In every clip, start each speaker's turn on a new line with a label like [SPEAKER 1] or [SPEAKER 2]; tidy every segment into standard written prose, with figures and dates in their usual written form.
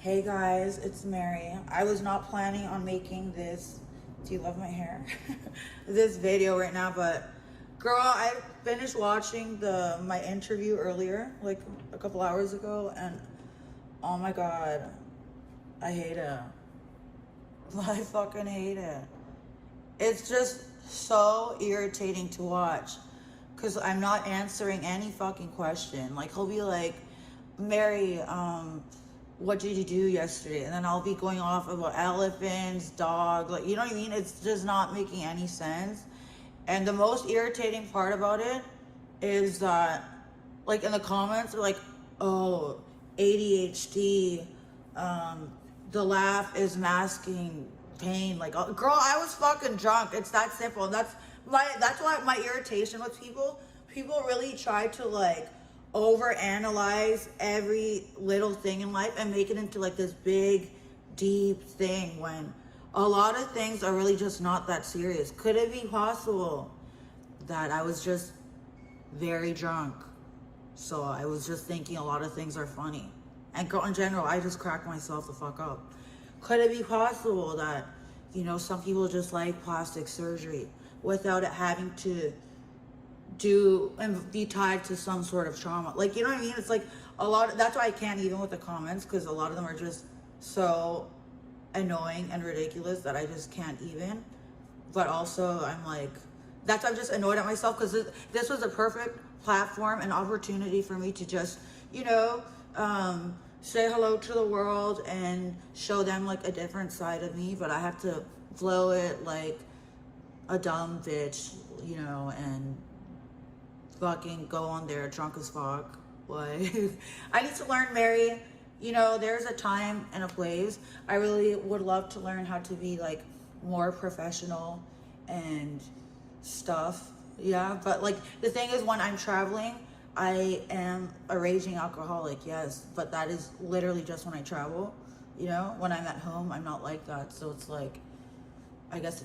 [SPEAKER 1] Hey guys, it's Mary. I was not planning on making this. Do you love my hair? This video right now, but girl, I finished watching my interview earlier, like a couple hours ago, and oh my god, I hate it. I fucking hate it. It's just so irritating to watch because I'm not answering any fucking question. Like he'll be like, Mary, what did you do yesterday? And then I'll be going off about elephants, dog, like, you know what I mean? It's just not making any sense. And the most irritating part about it is that, like, in the comments, they're like, oh, ADHD, the laugh is masking pain. Like, oh, girl, I was fucking drunk. It's that simple. That's why my irritation with people really try to, like, overanalyze every little thing in life and make it into like this big deep thing when a lot of things are really just not that serious. Could it be possible that I was just very drunk, so I was just thinking a lot of things are funny, and in general I just cracked myself the fuck up? Could it be possible that, you know, some people just like plastic surgery without it having to do and be tied to some sort of trauma? Like, you know what I mean? It's like a lot that's why I can't even with the comments, because a lot of them are just so annoying and ridiculous that I just can't even. But also I'm like, that's why I'm just annoyed at myself, because this was a perfect platform and opportunity for me to just, you know, say hello to the world and show them like a different side of me. But I have to blow it like a dumb bitch, you know, and fucking go on there drunk as fuck. Like, I need to learn, Mary. You know, there's a time and a place. I really would love to learn how to be like more professional and stuff. Yeah, but like the thing is, when I'm traveling, I am a raging alcoholic, yes, but that is literally just when I travel. You know, when I'm at home, I'm not like that. So it's like, I guess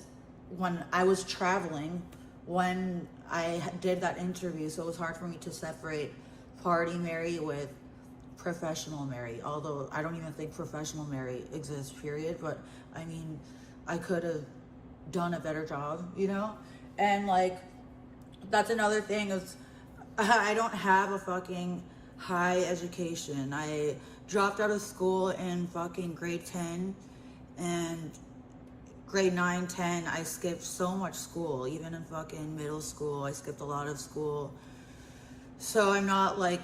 [SPEAKER 1] when I was traveling, when I did that interview, so it was hard for me to separate party Mary with professional Mary, although I don't even think professional Mary exists, period. But I mean, I could have done a better job, you know? And like, that's another thing is I don't have a fucking high education. I dropped out of school in fucking grade 10, and grade 9, 10, I skipped so much school. Even in fucking middle school, I skipped a lot of school. So I'm not like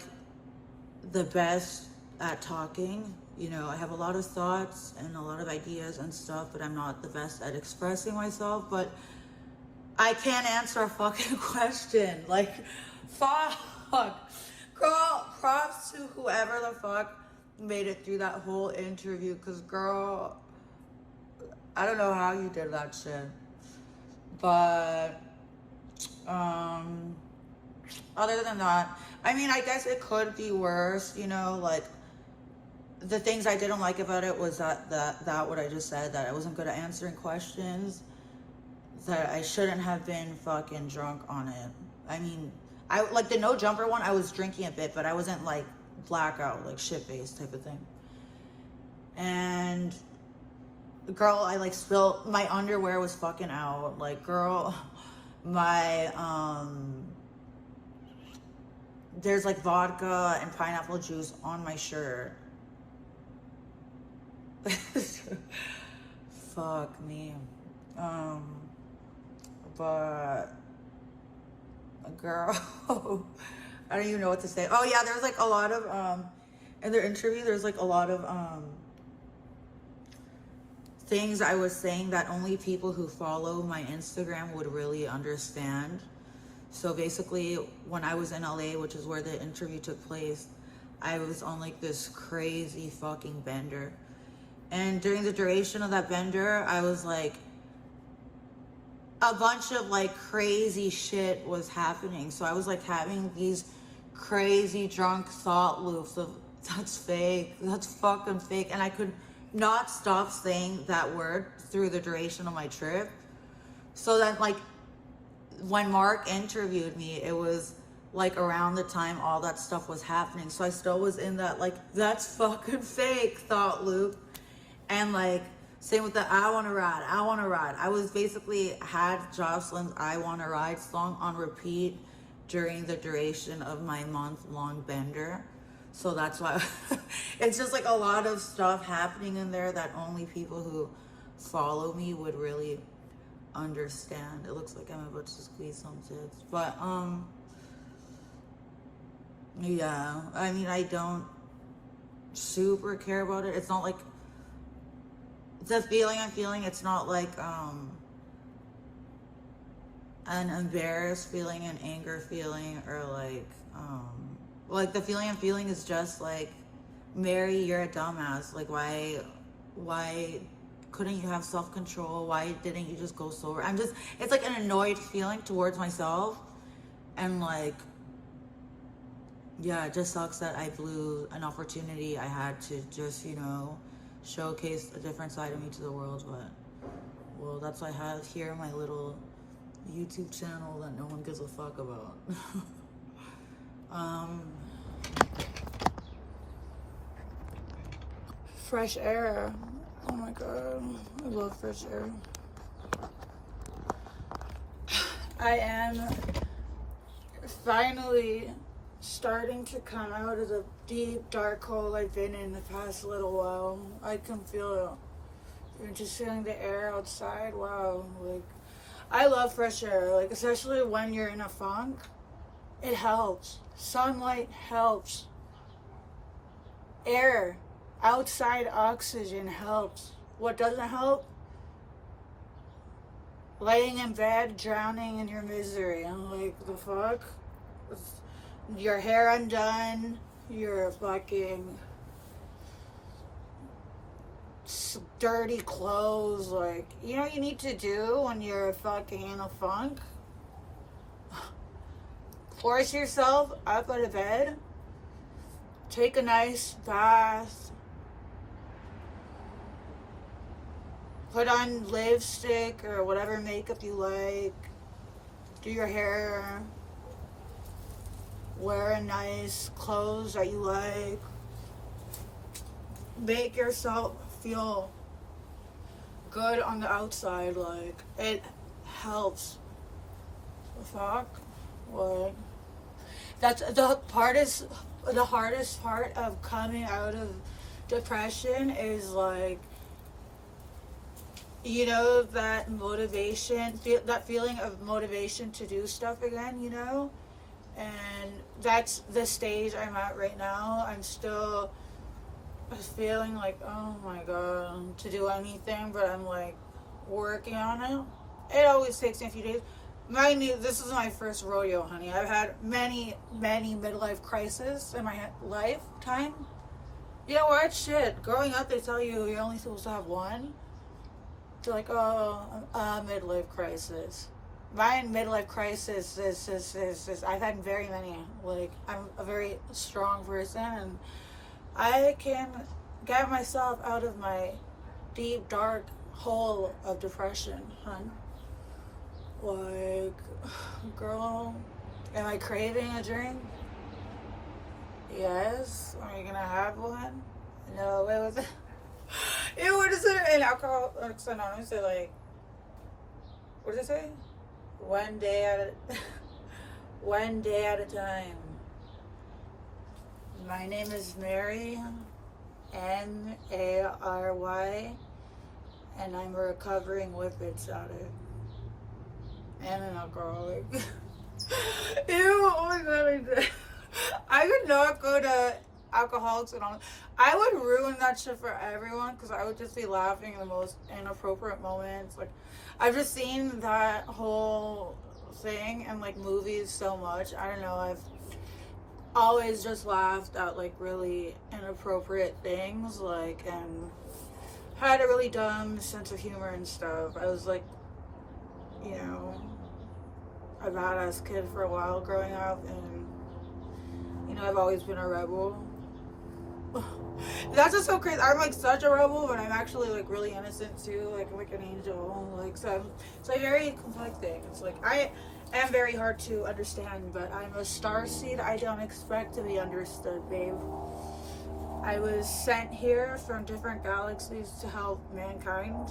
[SPEAKER 1] the best at talking. You know, I have a lot of thoughts and a lot of ideas and stuff, but I'm not the best at expressing myself. But I can't answer a fucking question. Like, fuck. Girl, props to whoever the fuck made it through that whole interview, because girl, I don't know how you did that shit. But other than that, I mean, I guess it could be worse, you know, like the things I didn't like about it was that what I just said, that I wasn't good at answering questions, that I shouldn't have been fucking drunk on it. I mean, I like the no jumper one, I was drinking a bit, but I wasn't like blackout, like shit faced type of thing. And girl, I like spilled, my underwear was fucking out. Like, girl, my there's like vodka and pineapple juice on my shirt. Fuck me. But girl, I don't even know what to say. Oh yeah, there's like a lot of in their interview, there's like a lot of things I was saying that only people who follow my Instagram would really understand. So basically, when I was in LA, which is where the interview took place, I was on like this crazy fucking bender. And during the duration of that bender, I was like, a bunch of like crazy shit was happening. So I was like having these crazy drunk thought loops of, that's fake, that's fucking fake. And I could not stop saying that word through the duration of my trip. So then like when Mark interviewed me, it was like around the time all that stuff was happening. So I still was in that like, that's fucking fake thought loop. And like, same with the I Wanna Ride, I Wanna Ride. I was basically had Jocelyn's I Wanna Ride song on repeat during the duration of my month-long bender. So that's why it's just like a lot of stuff happening in there that only people who follow me would really understand. It looks like I'm about to squeeze some tits. But yeah, I mean, I don't super care about it. It's not like the feeling I'm feeling, it's not like an embarrassed feeling, an anger feeling, or like the feeling I'm feeling is just like, Mary, you're a dumbass. Like, why couldn't you have self-control? Why didn't you just go sober? It's like an annoyed feeling towards myself. And like, yeah, it just sucks that I blew an opportunity I had to just, you know, showcase a different side of me to the world. But, well, that's what I have here in my little YouTube channel that no one gives a fuck about. Fresh air. Oh my god, I love fresh air. I am finally starting to come out of the deep dark hole I've been in the past little while. I can feel it. You're just feeling the air outside. Wow, like, I love fresh air, like, especially when you're in a funk. It helps. Sunlight helps. Air, outside oxygen helps. What doesn't help? Laying in bed, drowning in your misery. I'm like, the fuck? Your hair undone, your fucking dirty clothes. Like, you know what you need to do when you're fucking in a funk? Force yourself up out of bed. Take a nice bath. Put on lipstick or whatever makeup you like. Do your hair. Wear a nice clothes that you like. Make yourself feel good on the outside. Like, it helps. The fuck? What? That's the hardest part of coming out of depression is like, you know, that motivation, that feeling of motivation to do stuff again, you know? And that's the stage I'm at right now. I'm still feeling like, oh my god, to do anything, but I'm like working on it. It always takes me a few days. Mind you, this is my first rodeo, honey. I've had many midlife crises in my lifetime. You know what? Shit. Growing up, they tell you you're only supposed to have one. They're like, oh, midlife crisis. My midlife crisis is I've had very many. Like, I'm a very strong person, and I can get myself out of my deep, dark hole of depression, hun. Like, girl, am I craving a drink? Yes. Are you gonna have one? No, it was an Alcoholics Anonymous. Like, what did it say? One day at a time. My name is Mary, Mary, and I'm a recovering whippets addict and an alcoholic. Ew! Oh my god! I would not go to Alcoholics Anonymous. I would ruin that shit for everyone because I would just be laughing in the most inappropriate moments. Like, I've just seen that whole thing in like movies so much. I don't know. I've always just laughed at like really inappropriate things, like, and had a really dumb sense of humor and stuff. I was like, you know, a badass kid for a while growing up, and you know, I've always been a rebel. That's just so crazy. I'm like such a rebel, but I'm actually like really innocent too. Like, I'm like an angel. Like, so it's like very conflicting. It's like
[SPEAKER 2] and very hard to understand, but I'm a starseed. I don't expect to be understood, babe. I was sent here from different galaxies to help mankind,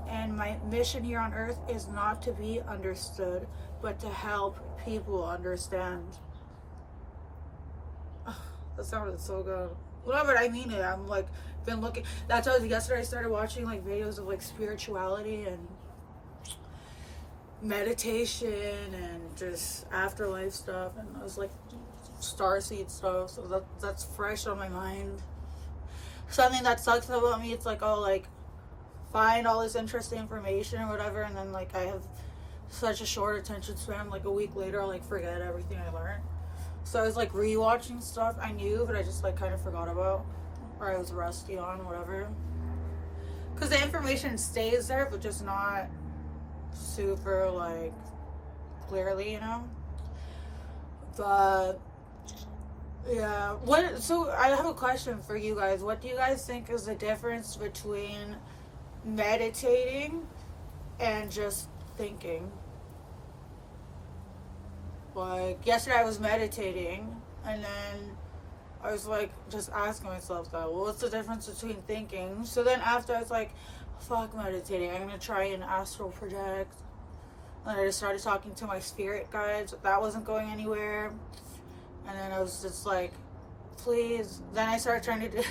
[SPEAKER 2] and my mission here on Earth is not to be understood, but to help people understand. That sounded so good. Whatever, I mean it. I'm like, been looking. That's why yesterday I started watching like videos of like spirituality and meditation and just afterlife stuff, and I was like starseed stuff, so that's fresh on my mind. Something that sucks about me, it's like, oh, like find all this interesting information or whatever, and then like I have such a short attention span, like a week later I'll like forget everything I learned. So I was like rewatching stuff I knew but I just like kind of forgot about, or I was rusty on, whatever, because the information stays there but just not super like clearly, you know. But yeah, so I have a question for you guys. What do you guys think is the difference between meditating and just thinking? Like yesterday I was meditating, and then I was like just asking myself that, well, what's the difference between thinking? So then after I was like, fuck meditating, I'm gonna try and astral project. And I just started talking to my spirit guides, but that wasn't going anywhere. And then I was just like, please. Then I started trying to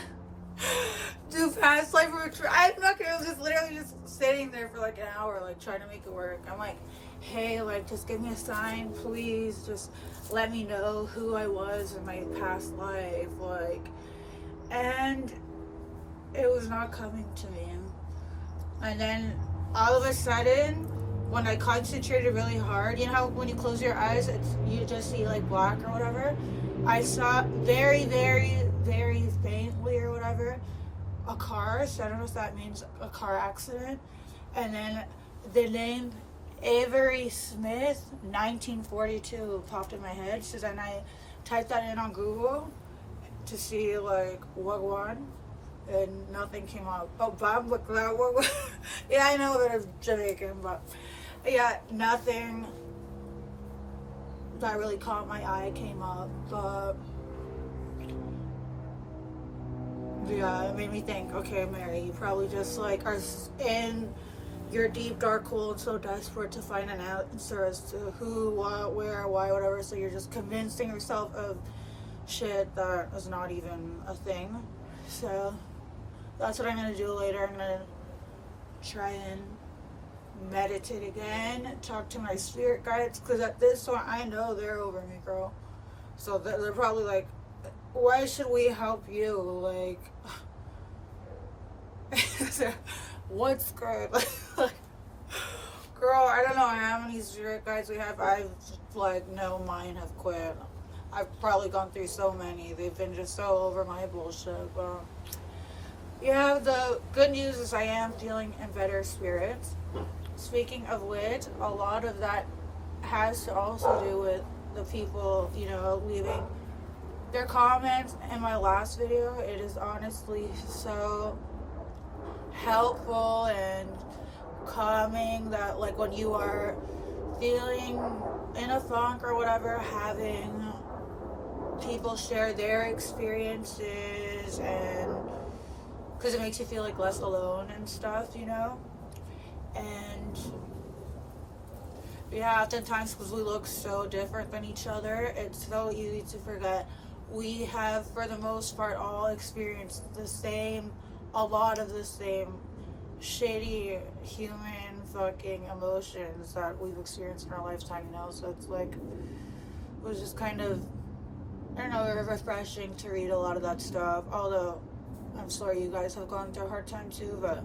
[SPEAKER 2] do past life retreat. I'm not gonna, I was just literally just sitting there for like an hour, like trying to make it work. I'm like, hey, like just give me a sign, please. Just let me know who I was in my past life, like. And it was not coming to me. And then all of a sudden, when I concentrated really hard, you know how when you close your eyes, you just see like black or whatever? I saw very, very, very faintly or whatever a car, so I don't know if that means a car accident. And then the name Avery Smith 1942 popped in my head, so then I typed that in on Google to see like what one, and nothing came up. Oh, Bob McLeod. Yeah, I know that I'm Jamaican, but yeah, nothing that really caught my eye came up. But yeah, it made me think, okay, Mary, you probably just like are in your deep dark hole and so desperate to find an answer as to who, what, where, why, whatever, so you're just convincing yourself of shit that is not even a thing. So that's what I'm gonna do later. I'm gonna try and meditate again, talk to my spirit guides, because at this point I know they're over me, girl. So they're probably like, why should we help you? Like, what's good? Like, girl, I don't know how many spirit guides we have. I've like, no, mine have quit. I've probably gone through so many. They've been just so over my bullshit. But yeah, the good news is I am feeling in better spirits. Speaking of which, a lot of that has to also do with the people, you know, leaving their comments in my last video. It is honestly so helpful and calming that, like, when you are feeling in a funk or whatever, having people share their experiences, and because it makes you feel like less alone and stuff, you know. And yeah, oftentimes because we look so different than each other, it's so easy to forget we have, for the most part, all experienced the same, a lot of the same shitty human fucking emotions that we've experienced in our lifetime, you know. So it's like, it was just kind of, I don't know, refreshing to read a lot of that stuff. Although I'm sorry you guys have gone through a hard time too, but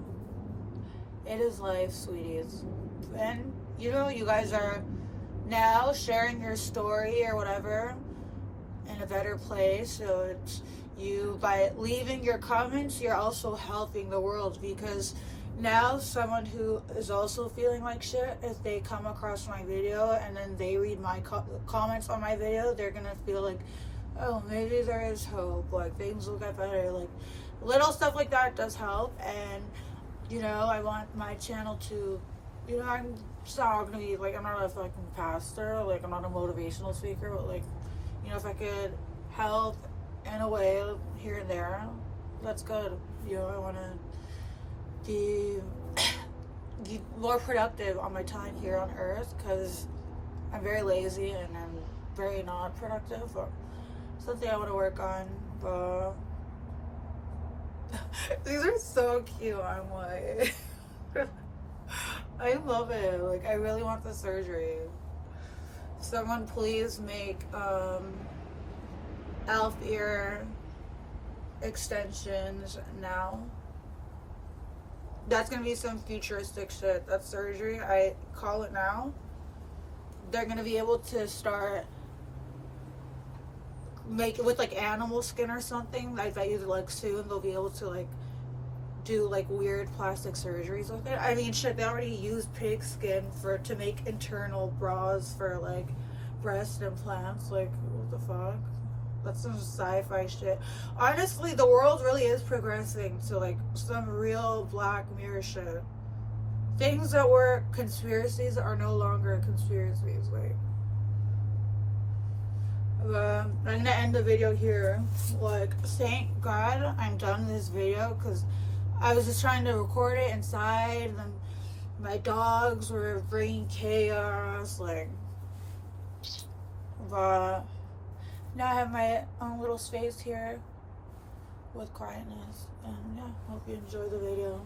[SPEAKER 2] it is life, sweeties. And you know, you guys are now sharing your story or whatever in a better place. So it's you, by leaving your comments, you're also helping the world, because now someone who is also feeling like shit, if they come across my video and then they read my comments on my video, they're gonna feel like, oh, maybe there is hope, like things will get better. Like little stuff like that does help. And you know, I want my channel to you know, I'm just not gonna be like, I'm not a fucking pastor, like I'm not a motivational speaker, but like, you know, if I could help in a way here and there, that's good. You know, I want to be more productive on my time here on Earth, because I'm very lazy and I'm very not productive. But something I want to work on. But these are so cute. I'm like, I love it. Like, I really want the surgery. Someone please make elf ear extensions now. That's gonna be some futuristic shit. That surgery, I call it now. They're gonna be able to start make it with like animal skin or something. I bet you like soon they'll be able to like do like weird plastic surgeries with it. I mean, shit, they already use pig skin to make internal bras for like breast implants. Like, what the fuck? That's some sci-fi shit. Honestly, the world really is progressing to like some real Black Mirror shit. Things that were conspiracies are no longer conspiracies. Like, I'm gonna end the video here. Like, thank God I'm done with this video, because I was just trying to record it inside, and then my dogs were bringing chaos. Like, but now I have my own little space here with quietness. And yeah, hope you enjoy the video.